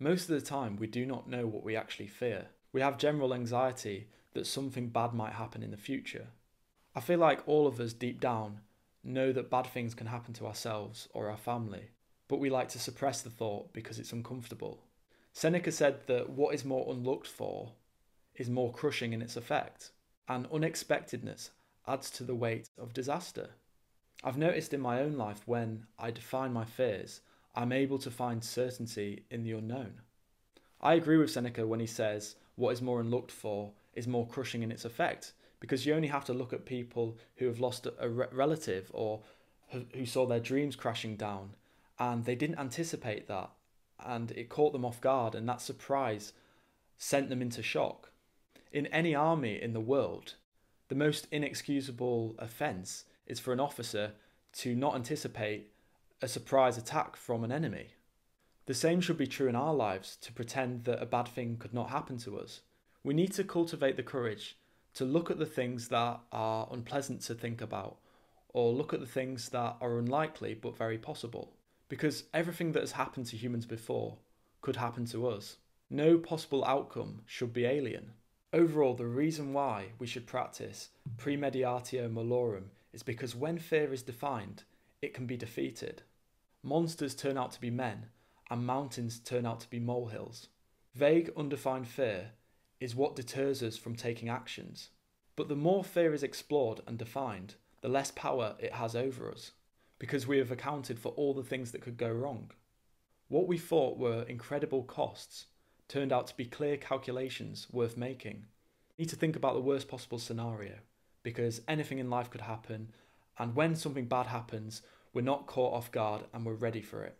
Most of the time, we do not know what we actually fear. We have general anxiety that something bad might happen in the future. I feel like all of us deep down know that bad things can happen to ourselves or our family, but we like to suppress the thought because it's uncomfortable. Seneca said that what is more unlooked for is more crushing in its effect, and unexpectedness adds to the weight of disaster. I've noticed in my own life when I define my fears, I'm able to find certainty in the unknown. I agree with Seneca when he says what is more unlooked for is more crushing in its effect, because you only have to look at people who have lost a relative or who saw their dreams crashing down and they didn't anticipate that and it caught them off guard, and that surprise sent them into shock. In any army in the world, the most inexcusable offence is for an officer to not anticipate a surprise attack from an enemy. The same should be true in our lives, to pretend that a bad thing could not happen to us. We need to cultivate the courage to look at the things that are unpleasant to think about, or look at the things that are unlikely but very possible. Because everything that has happened to humans before could happen to us. No possible outcome should be alien. Overall, the reason why we should practice Premeditatio Malorum is because when fear is defined, it can be defeated. Monsters turn out to be men, and mountains turn out to be molehills. Vague, undefined fear is what deters us from taking actions. But the more fear is explored and defined, the less power it has over us, because we have accounted for all the things that could go wrong. What we thought were incredible costs turned out to be clear calculations worth making. We need to think about the worst possible scenario, because anything in life could happen, and when something bad happens, we're not caught off guard and we're ready for it.